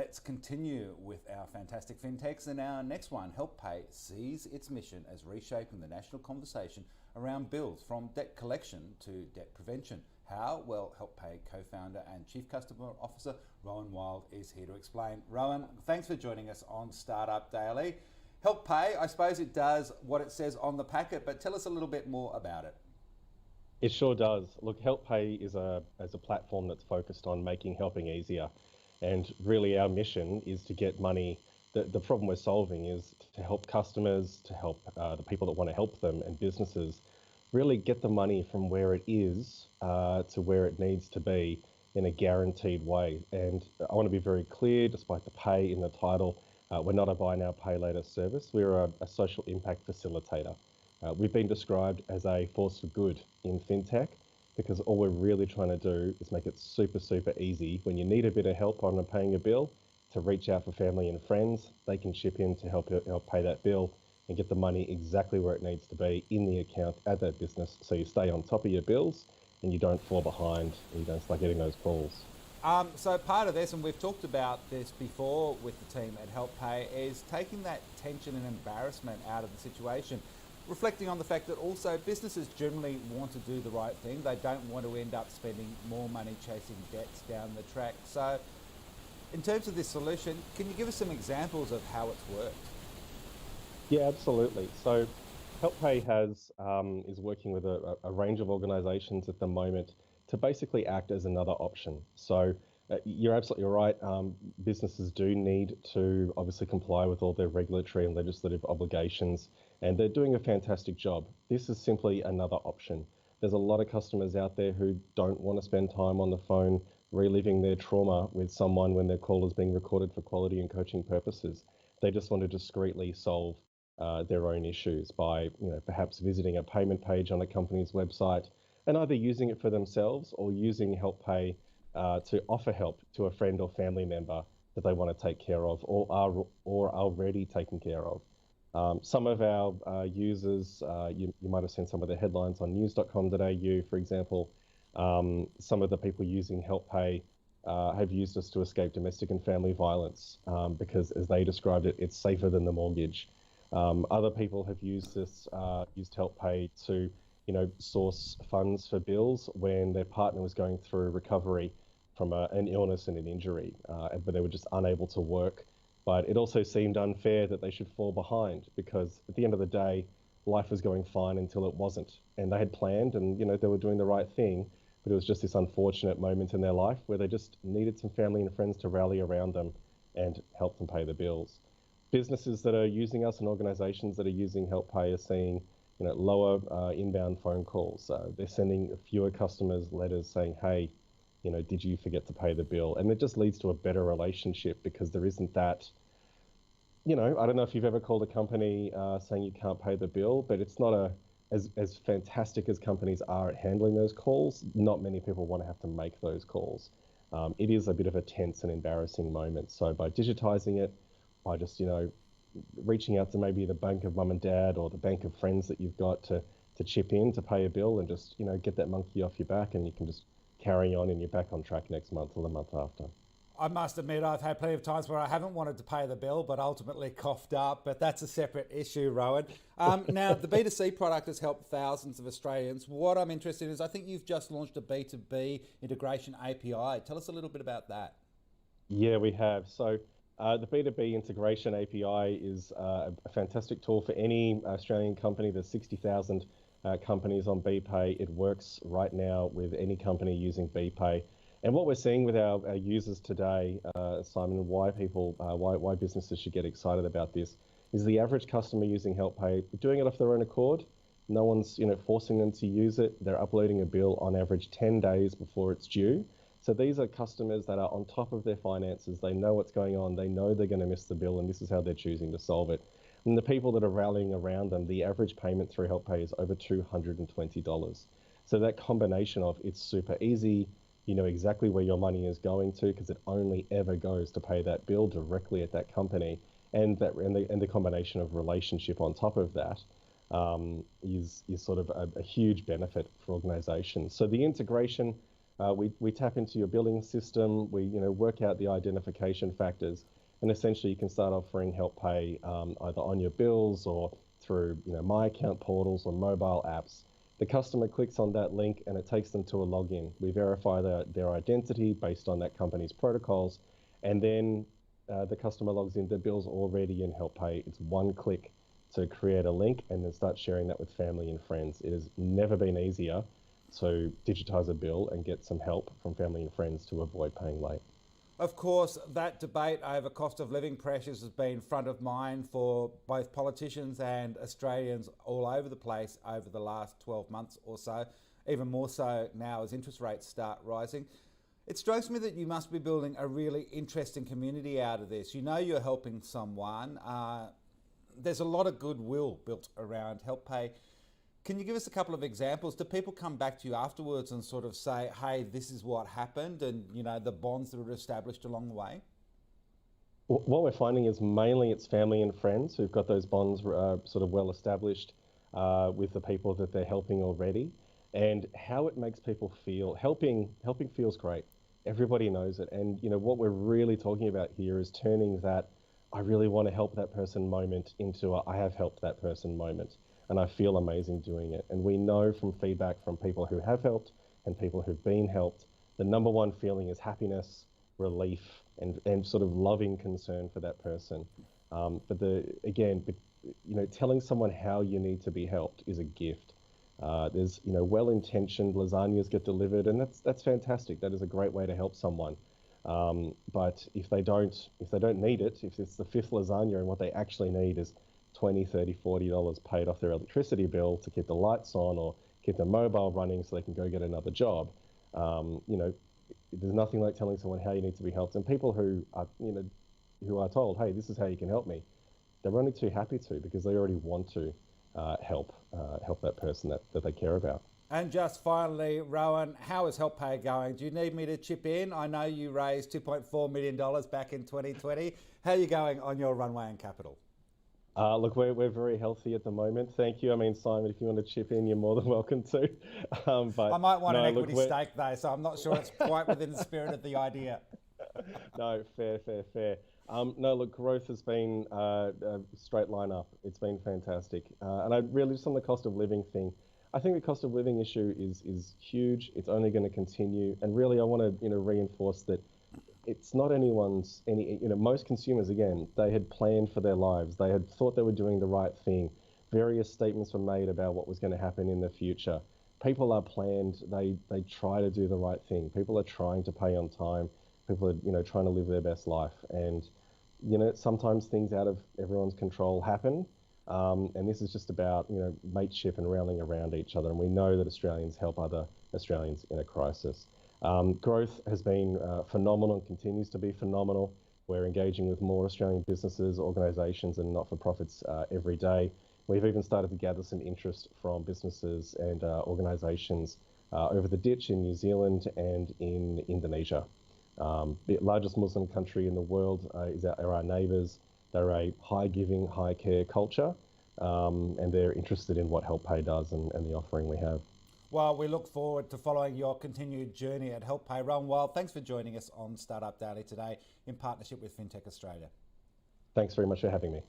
let's continue with our fantastic fintechs. And our next one, HelpPay, sees its mission as reshaping the national conversation around bills, from debt collection to debt prevention. How? Well, HelpPay co-founder and Chief Customer Officer Rowan Wild is here to explain. Rowan, thanks for joining us on Startup Daily. HelpPay, I suppose it does what it says on the packet, but tell us a little bit more about it. It sure does. Look, HelpPay is a platform that's focused on making helping easier. And really our mission is to get money. The problem we're solving is to help customers, to help the people that want to help them, and businesses really get the money from where it is to where it needs to be in a guaranteed way. And I want to be very clear, despite the pay in the title, we're not a buy now, pay later service. We're a social impact facilitator. We've been described as a force for good in fintech, because all we're really trying to do is make it super, super easy when you need a bit of help on paying a bill to reach out for family and friends. They can chip in to help pay that bill and get the money exactly where it needs to be in the account at that business, so you stay on top of your bills and you don't fall behind and you don't start getting those calls. So part of this, and we've talked about this before with the team at HelpPay, is taking that tension and embarrassment out of the situation, reflecting on the fact that also businesses generally want to do the right thing. They don't want to end up spending more money chasing debts down the track. So in terms of this solution, can you give us some examples of how it's worked? Yeah, absolutely. So HelpPay is working with a range of organizations at the moment to basically act as another option. So you're absolutely right. Businesses do need to obviously comply with all their regulatory and legislative obligations, and they're doing a fantastic job. This is simply another option. There's a lot of customers out there who don't want to spend time on the phone reliving their trauma with someone when their call is being recorded for quality and coaching purposes. They just want to discreetly solve their own issues by, perhaps visiting a payment page on a company's website and either using it for themselves or using HelpPay to offer help to a friend or family member that they want to take care of or are already taken care of. Some of our users, you might have seen some of the headlines on news.com.au, for example. Some of the people using HelpPay have used us to escape domestic and family violence because, as they described it, it's safer than the mortgage. Other people have used HelpPay to, source funds for bills when their partner was going through recovery from an illness and an injury, but they were just unable to work. But it also seemed unfair that they should fall behind, because at the end of the day, life was going fine until it wasn't. And they had planned and, they were doing the right thing, but it was just this unfortunate moment in their life where they just needed some family and friends to rally around them and help them pay the bills. Businesses that are using us and organizations that are using HelpPay are seeing, lower inbound phone calls. They're sending fewer customers letters saying, hey, did you forget to pay the bill? And it just leads to a better relationship, because there isn't that, I don't know if you've ever called a company saying you can't pay the bill, but it's not as fantastic as companies are at handling those calls. Not many people want to have to make those calls. It is a bit of a tense and embarrassing moment. So by digitizing it, by just, reaching out to maybe the bank of mum and dad or the bank of friends that you've got to chip in to pay a bill and just, get that monkey off your back, and you can just carry on and you're back on track next month or the month after. I must admit, I've had plenty of times where I haven't wanted to pay the bill, but ultimately coughed up. But that's a separate issue, Rowan. Now, the B2C product has helped thousands of Australians. What I'm interested in is, I think you've just launched a B2B integration API. Tell us a little bit about that. Yeah, we have. So the B2B integration API is a fantastic tool for any Australian company. There's 60,000 companies on BPay. It works right now with any company using BPay. And what we're seeing with our users today, Simon, why businesses should get excited about this, is the average customer using HelpPay doing it off their own accord. No one's forcing them to use it. They're uploading a bill on average 10 days before it's due. So these are customers that are on top of their finances. They know what's going on. They know they're going to miss the bill, and this is how they're choosing to solve it. And the people that are rallying around them, the average payment through HelpPay is over $220. So that combination of it's super easy, you know exactly where your money is going to, because it only ever goes to pay that bill directly at that company, and the combination of relationship on top of that is sort of a huge benefit for organizations. So the integration We tap into your billing system. We work out the identification factors, and essentially you can start offering HelpPay either on your bills or through my account portals or mobile apps. The customer clicks on that link and it takes them to a login. We verify their identity based on that company's protocols, and then the customer logs in. Their bill's already in HelpPay. It's one click to create a link and then start sharing that with family and friends. It has never been easier to digitize a bill and get some help from family and friends to avoid paying late. Of course, that debate over cost of living pressures has been front of mind for both politicians and Australians all over the place over the last 12 months or so, even more so now as interest rates start rising. It strikes me that you must be building a really interesting community out of this. You know you're helping someone. There's a lot of goodwill built around HelpPay. Can you give us a couple of examples? Do people come back to you afterwards and sort of say, hey, this is what happened, and the bonds that are established along the way? What we're finding is mainly it's family and friends who've got those bonds sort of well established with the people that they're helping already, and how it makes people feel. Helping feels great. Everybody knows it. And what we're really talking about here is turning that I really want to help that person moment into a I have helped that person moment. And I feel amazing doing it. And we know from feedback from people who have helped and people who've been helped, the number one feeling is happiness, relief, and sort of loving concern for that person. But telling someone how you need to be helped is a gift. There's well-intentioned lasagnas get delivered, and that's fantastic. That is a great way to help someone. But if they don't need it, if it's the fifth lasagna and what they actually need is $20, $30, $40 paid off their electricity bill to keep the lights on or keep their mobile running so they can go get another job. There's nothing like telling someone how you need to be helped. And people who are told, hey, this is how you can help me, they're only too happy to, because they already want to help that person that they care about. And just finally, Rowan, how is HelpPay going? Do you need me to chip in? I know you raised $2.4 million back in 2020. How are you going on your runway and capital? Look, we're very healthy at the moment. Thank you. I mean, Simon, if you want to chip in, you're more than welcome to. But I might want an equity stake though, so I'm not sure it's quite within the spirit of the idea. No, fair. No, look, growth has been a straight line up. It's been fantastic. And I really, just on the cost of living thing, I think the cost of living issue is huge. It's only going to continue. And really, I want to reinforce that it's not most consumers, again, they had planned for their lives. They had thought they were doing the right thing. Various statements were made about what was going to happen in the future. People are planned. They try to do the right thing. People are trying to pay on time. People are, trying to live their best life. And, sometimes things out of everyone's control happen. And this is just about, mateship and rallying around each other. And we know that Australians help other Australians in a crisis. Growth has been phenomenal and continues to be phenomenal. We're engaging with more Australian businesses, organisations and not-for-profits every day. We've even started to gather some interest from businesses and organisations over the ditch in New Zealand and in Indonesia. The largest Muslim country in the world are our neighbours. They're a high-giving, high-care culture, and they're interested in what HelpPay does and the offering we have. Well, we look forward to following your continued journey at HelpPay. Rowan Wild, thanks for joining us on Startup Daily today in partnership with FinTech Australia. Thanks very much for having me.